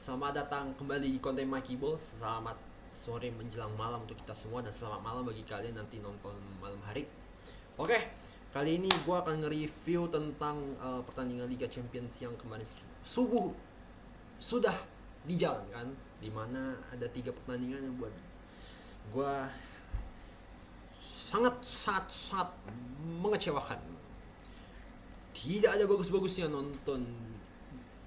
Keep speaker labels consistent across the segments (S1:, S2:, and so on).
S1: Selamat datang kembali di konten Mikey Ball. Selamat sore menjelang malam untuk kita semua, dan selamat malam bagi kalian nanti nonton malam hari. Oke, kali ini gue akan nge-review tentang pertandingan Liga Champions yang kemarin subuh sudah dijalankan, dimana ada 3 pertandingan yang buat gue sangat mengecewakan. Tidak ada bagus-bagusnya nonton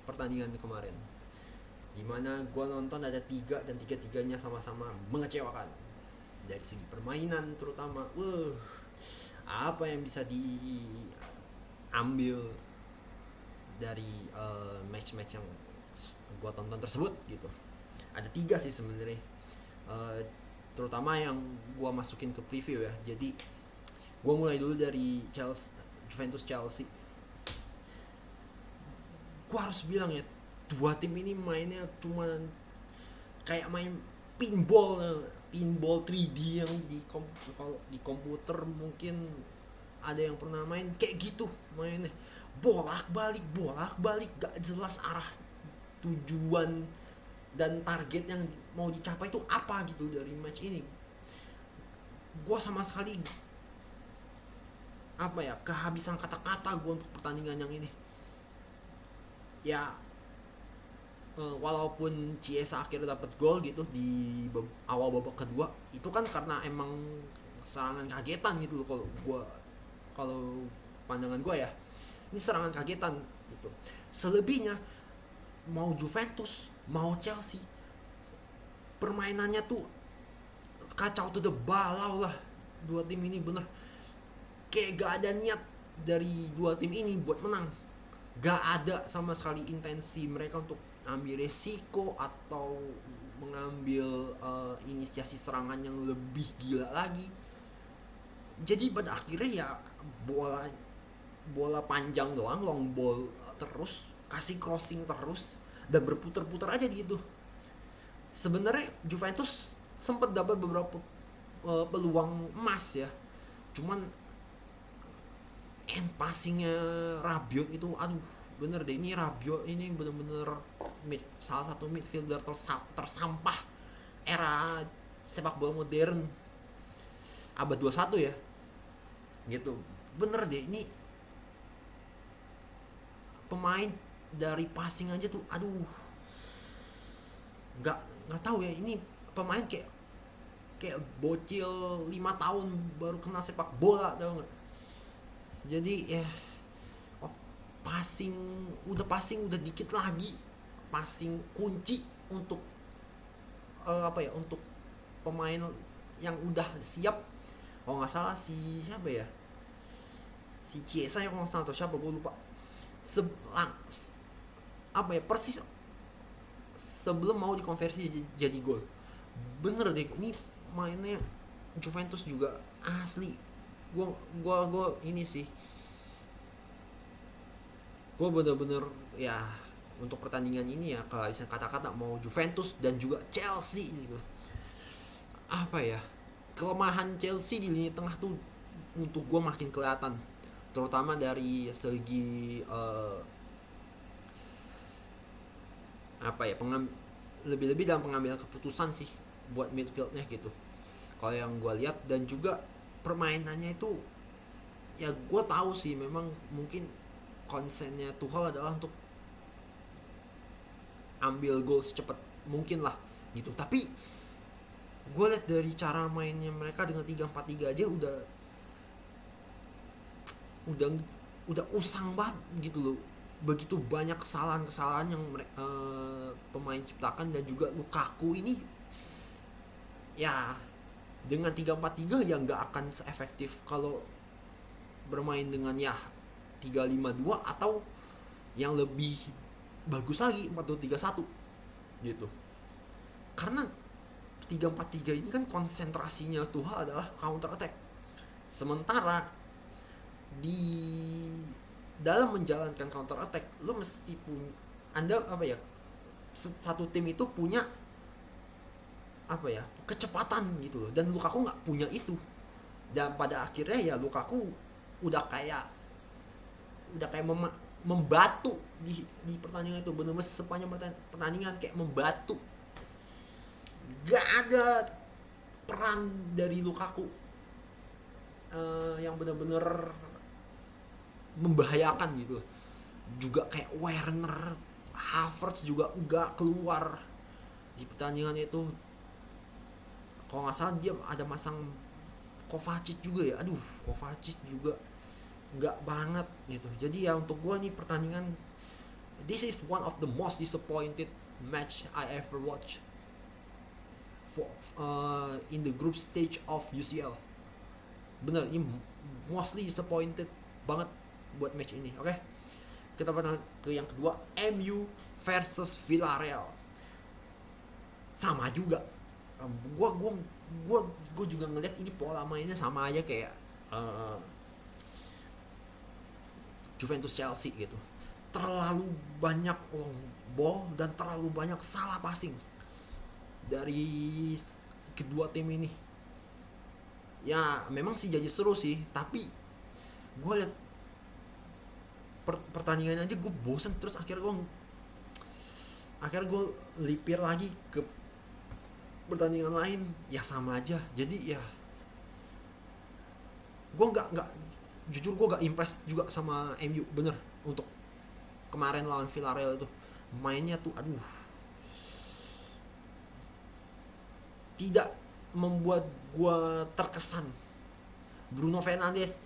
S1: pertandingan kemarin, dimana gue nonton ada 3 dan tiga-tiganya sama-sama mengecewakan dari segi permainan terutama. Apa yang bisa diambil dari match-match yang gue tonton tersebut gitu. Ada 3 sih sebenarnya, terutama yang gue masukin ke preview ya. Jadi gue mulai dulu dari Juventus Chelsea. Gue harus bilang ya, dua tim ini mainnya cuma kayak main pinball 3D yang kalau di komputer mungkin ada yang pernah main kayak gitu mainnya, bolak balik gak jelas arah tujuan dan target yang mau dicapai itu apa gitu dari match ini. Gue sama sekali kehabisan kata-kata gue untuk pertandingan yang ini ya. Walaupun Chiesa akhirnya dapat gol gitu di awal babak kedua, itu kan karena emang serangan kagetan gitu loh. Kalau pandangan gue ya, ini serangan kagetan gitu. Selebihnya mau Juventus mau Chelsea, permainannya tuh kacau tuh, balau lah. Dua tim ini bener kayak gak ada niat dari dua tim ini buat menang. Gak ada sama sekali intensi mereka untuk ambil resiko atau mengambil inisiasi serangan yang lebih gila lagi. Jadi pada akhirnya ya bola panjang doang, long ball terus, kasih crossing terus dan berputar-putar aja gitu. Sebenarnya Juventus sempat dapat beberapa peluang emas ya, cuman end passingnya Rabiot itu bener deh, ini Rabiot ini bener-bener salah satu midfielder tersampah era sepak bola modern abad 21 ya gitu. Bener deh, ini pemain dari passing aja tuh nggak tahu ya, ini pemain kayak bocil 5 tahun baru kena sepak bola, tau nggak. Jadi ya, passing udah dikit lagi, passing kunci untuk untuk pemain yang udah siap. Kalau nggak salah si siapa ya, si Chiesa ya kalau nggak salah, atau siapa gue lupa. Persis sebelum mau dikonversi jadi gol. Bener deh, ini mainnya Juventus juga asli. Gue ini sih, gue bener-bener ya, untuk pertandingan ini ya, kalau bisa kata-kata mau Juventus dan juga Chelsea gitu. Kelemahan Chelsea di lini tengah tuh untuk gue makin kelihatan, terutama dari segi lebih-lebih dalam pengambilan keputusan sih buat midfieldnya gitu. Kalau yang gue lihat, dan juga permainannya itu ya, gue tahu sih memang mungkin konsennya Tuchel adalah untuk ambil gol secepat mungkin lah gitu. Tapi gue lihat dari cara mainnya mereka dengan 3-4-3 aja udah usang banget gitu loh. Begitu banyak kesalahan yang pemain ciptakan, dan juga Lukaku ini ya dengan 3-4-3 ya nggak akan seefektif kalau bermain dengan ya 3-5-2 atau yang lebih bagus lagi 4-2-3-1 gitu. Karena 3-4-3 ini kan konsentrasinya Tuchel adalah counter attack. Sementara di dalam menjalankan counter attack, lu mesti satu tim itu punya kecepatan gitu loh, dan Lukaku nggak punya itu. Dan pada akhirnya ya Lukaku udah kayak membatu di pertandingan itu, benar-benar sepanjang pertandingan kayak membatu. Gak ada peran dari Lukaku yang benar-benar membahayakan gitu. Juga kayak Werner, Havertz juga nggak keluar di pertandingan itu. Kalau nggak salah dia ada masang Kovacic juga ya. Aduh, Kovacic juga nggak banget gitu. Jadi ya untuk gue nih pertandingan, this is one of the most disappointed match I ever watched for in the group stage of UCL. Bener, ini mostly disappointed banget buat match ini. Oke, kita pernah ke yang kedua, MU versus Villarreal. Sama juga, gue juga ngeliat ini pola mainnya sama aja kayak Juventus Chelsea gitu. Terlalu banyak long ball dan terlalu banyak salah passing dari kedua tim ini. Ya memang sih jadi seru sih, tapi gue liat pertandingan aja gue bosen, terus akhirnya gue lipir lagi ke pertandingan lain, ya sama aja. Jadi ya gue nggak jujur gue gak impress juga sama MU bener untuk kemarin lawan Villarreal itu. Mainnya tuh aduh, tidak membuat gue terkesan. Bruno Fernandes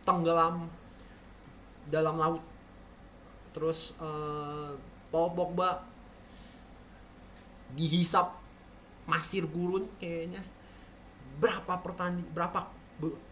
S1: tenggelam dalam laut, terus Paul Pogba dihisap pasir gurun kayaknya. Berapa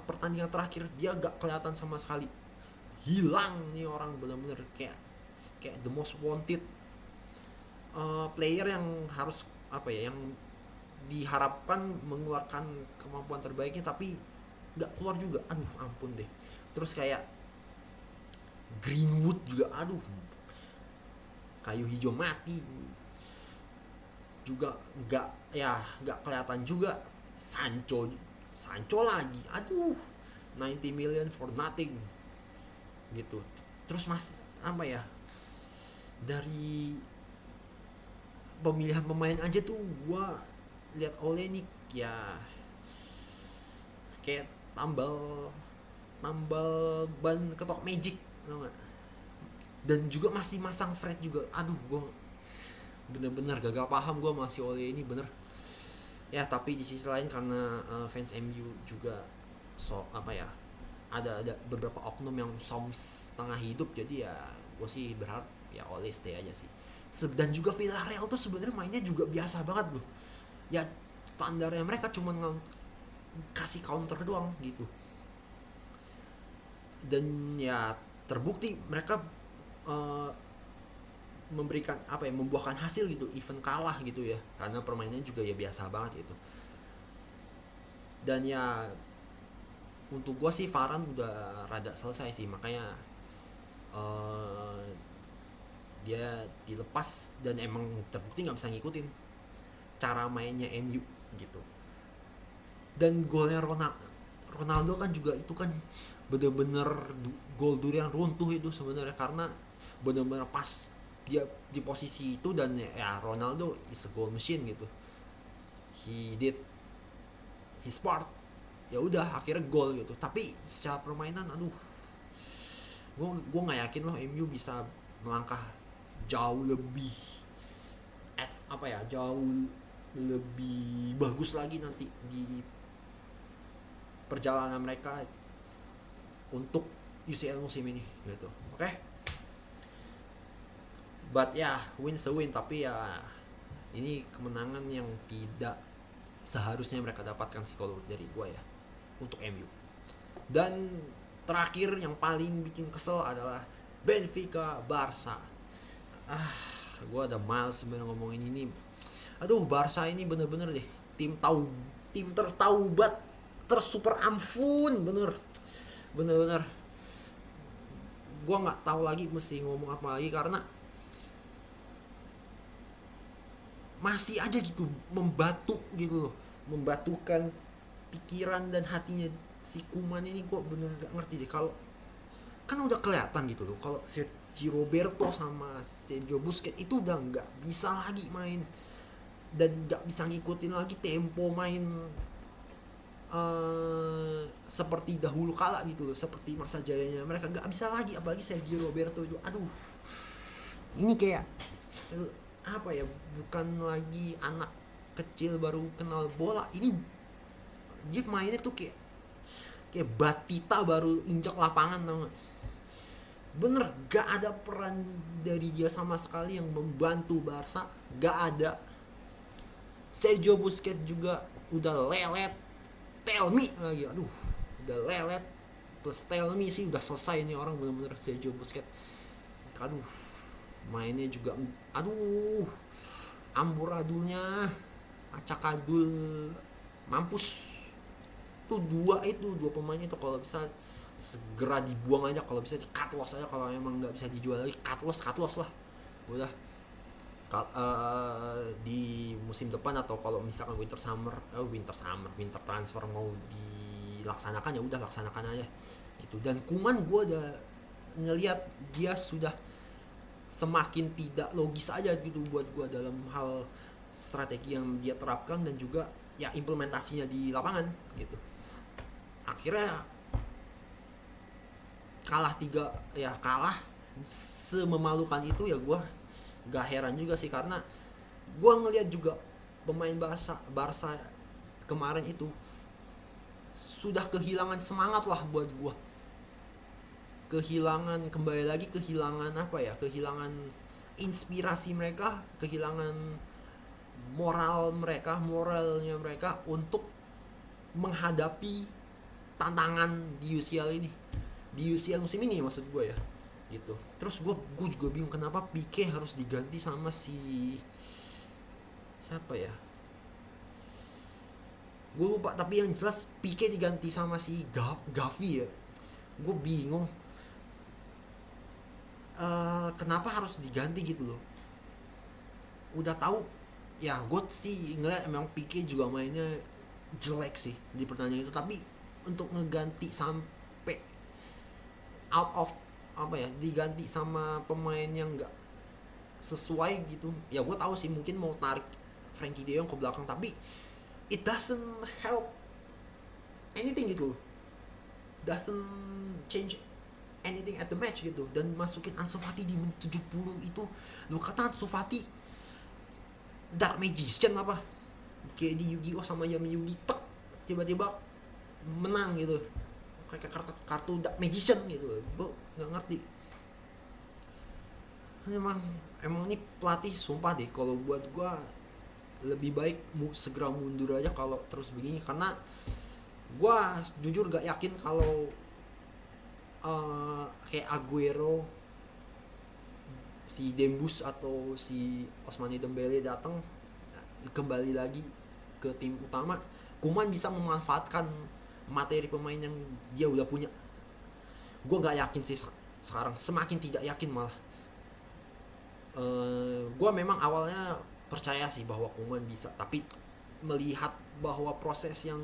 S1: pertandingan terakhir dia gak kelihatan sama sekali, hilang nih orang, bener-bener kayak the most wanted player yang harus yang diharapkan mengeluarkan kemampuan terbaiknya tapi gak keluar juga. Aduh ampun deh. Terus kayak Greenwood juga, aduh kayu hijau mati juga, gak kelihatan juga. Sancho lagi, aduh 90 million for nothing gitu. Terus dari pemilihan pemain aja tuh gua lihat Ole nih ya kayak tambal ban ketok magic, tau gak? Dan juga masih masang Fred juga. Aduh gua bener-bener gagal paham gua masih Ole ini bener. Ya tapi di sisi lain karena fans MU juga ada beberapa oknum yang setengah hidup, jadi ya gue sih berharap ya Ole stay aja sih. Dan juga Villarreal tuh sebenarnya mainnya juga biasa banget loh. Ya standarnya mereka cuma kasih counter doang gitu. Dan ya terbukti mereka memberikan membuahkan hasil gitu, even kalah gitu ya, karena permainannya juga ya biasa banget gitu. Dan ya untuk gue sih Varane udah rada selesai sih, makanya dia dilepas dan emang terbukti nggak bisa ngikutin cara mainnya MU gitu. Dan golnya Ronaldo kan juga itu kan bener-bener gol durian runtuh itu sebenarnya, karena bener-bener pas dia di posisi itu dan ya Ronaldo is a goal machine gitu. He did his part, ya udah akhirnya gol gitu. Tapi secara permainan aduh, gue nggak yakin loh MU bisa melangkah jauh lebih jauh lebih bagus lagi nanti di perjalanan mereka untuk UCL musim ini gitu. Oke? But ya win tapi ya ini kemenangan yang tidak seharusnya mereka dapatkan sih kalau dari gue ya untuk MU. Dan terakhir yang paling bikin kesel adalah Benfica Barca. Gue ada males sebenarnya ngomongin ini. Aduh, Barca ini bener-bener deh tim tertaubat, tersuper ampun, bener-bener gue nggak tahu lagi mesti ngomong apa lagi, karena masih aja gitu membatukan pikiran dan hatinya si Koeman ini. Gue bener gak ngerti deh, kalau kan udah kelihatan gitu loh kalau Sergio Roberto sama Sergio Busquets itu udah nggak bisa lagi main dan nggak bisa ngikutin lagi tempo main seperti dahulu kala gitu loh, seperti masa jayanya mereka nggak bisa lagi. Apalagi Sergio Roberto itu, aduh, ini kayak apa ya, bukan lagi anak kecil baru kenal bola, ini dia mainnya tuh kayak batita baru injak lapangan, tau gak? Bener, gak ada peran dari dia sama sekali yang membantu Barca, gak ada. Sergio Busquets juga udah lelet, tell me lagi, aduh, udah lelet plus tell me sih, udah selesai nih orang bener-bener Sergio Busquets. Aduh, mainnya juga, aduh, amburadulnya acak adul, mampus. Dua pemain itu kalau bisa segera dibuang aja, kalau bisa di cut loss aja, kalau emang nggak bisa dijual lagi cut loss lah udah. Di musim depan atau kalau misalkan winter transfer mau dilaksanakan, ya udah laksanakan aja gitu. Dan Kuman gue udah ngelihat dia sudah semakin tidak logis aja gitu buat gue dalam hal strategi yang dia terapkan dan juga ya implementasinya di lapangan gitu. Akhirnya kalah sememalukan itu ya. Gue gak heran juga sih, karena gue ngelihat juga pemain Barca kemarin itu sudah kehilangan semangat lah buat gue. Kehilangan inspirasi mereka, kehilangan moralnya mereka untuk menghadapi tantangan di UCL musim ini, maksud gue ya gitu. Terus gue juga bingung kenapa Pique harus diganti sama si siapa ya, gue lupa, tapi yang jelas Pique diganti sama si Gavi ya. Gue bingung kenapa harus diganti gitu loh. Udah tahu ya, gue sih ngeliat emang Pique juga mainnya jelek sih di pertandingan itu, tapi untuk ngeganti sampai out of diganti sama pemain yang nggak sesuai gitu ya. Gue tahu sih mungkin mau tarik Frankie De Jong ke belakang, tapi it doesn't help anything gitu, doesn't change anything at the match gitu. Dan masukin Ansu Fati di menit 70 itu, lu kata Ansu Fati dark magician apa, kayak di Yu-Gi-Oh sama Yami Yugi, tek tiba-tiba menang gitu, kayak kartu dark magician gitu. Gue nggak ngerti. Emang ini pelatih sumpah deh, kalau buat gue lebih baik segera mundur aja kalau terus begini, karena gue jujur gak yakin kalau kayak Aguero, si Dembus atau si Ousmane Dembele datang kembali lagi ke tim utama, Kuman bisa memanfaatkan materi pemain yang dia udah punya. Gue gak yakin sih sekarang, semakin tidak yakin malah. Gue memang awalnya percaya sih bahwa Kuman bisa, tapi melihat bahwa proses yang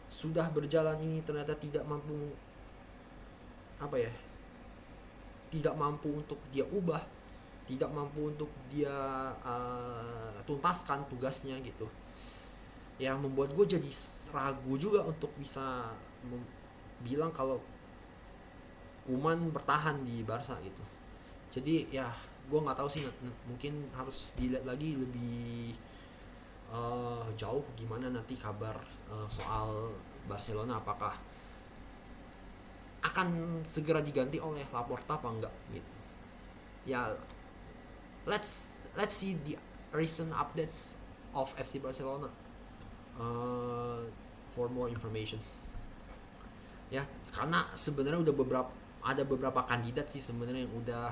S1: sudah berjalan ini ternyata tidak mampu untuk dia ubah, tidak mampu untuk dia tuntaskan tugasnya gitu. Ya membuat gue jadi ragu juga untuk bisa bilang kalau Kuman bertahan di Barca gitu. Jadi ya gue nggak tahu sih, mungkin harus dilihat lagi lebih jauh gimana nanti kabar soal Barcelona, apakah akan segera diganti oleh Laporta apa enggak gitu. Ya let's see the recent updates of FC Barcelona for more information. Ya, karena sebenarnya ada beberapa kandidat sih sebenarnya yang udah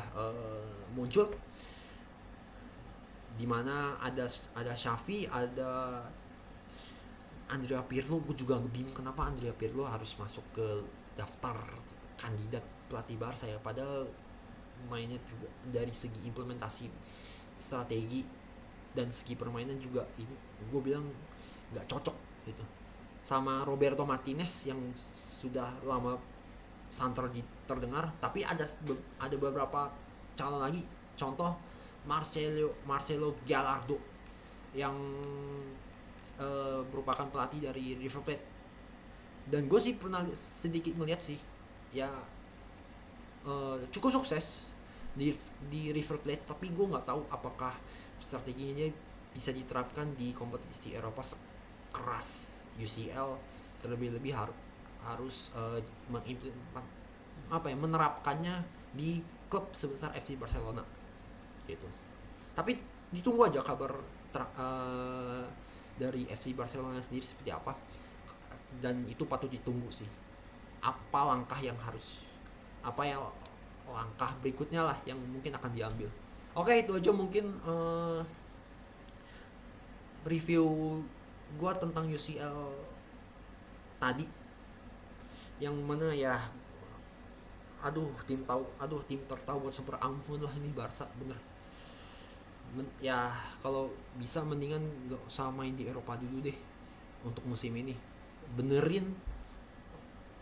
S1: muncul, dimana ada Xavi, ada Andrea Pirlo. Gue juga bingung kenapa Andrea Pirlo harus masuk ke daftar kandidat pelatih Barca ya, padahal mainnya juga dari segi implementasi strategi dan segi permainan juga ini gue bilang nggak cocok gitu sama Roberto Martinez yang sudah lama santer terdengar, tapi ada beberapa calon lagi, contoh Marcelo Gallardo yang merupakan pelatih dari River Plate. Dan gue sih pernah sedikit ngeliat sih ya, cukup sukses di River Plate, tapi gue nggak tahu apakah strateginya bisa diterapkan di kompetisi Eropa sekeras UCL. Terlebih-lebih harus menerapkannya di klub sebesar FC Barcelona gitu. Tapi ditunggu aja kabar dari FC Barcelona sendiri seperti apa, dan itu patut ditunggu sih. Apa langkah berikutnya lah yang mungkin akan diambil. Oke, itu aja mungkin review gue tentang UCL tadi, yang mana ya tim tertahu buat super ampun lah ini Barca bener. Ya kalau bisa mendingan gak usah main di Eropa dulu deh untuk musim ini, benerin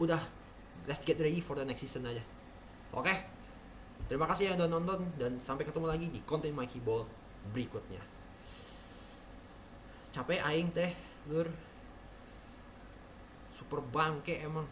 S1: udah, let's get ready for the next season aja. Oke, terima kasih yang udah nonton, dan sampai ketemu lagi di konten Mikey Ball berikutnya. Capek aing teh lur, super bangke emang.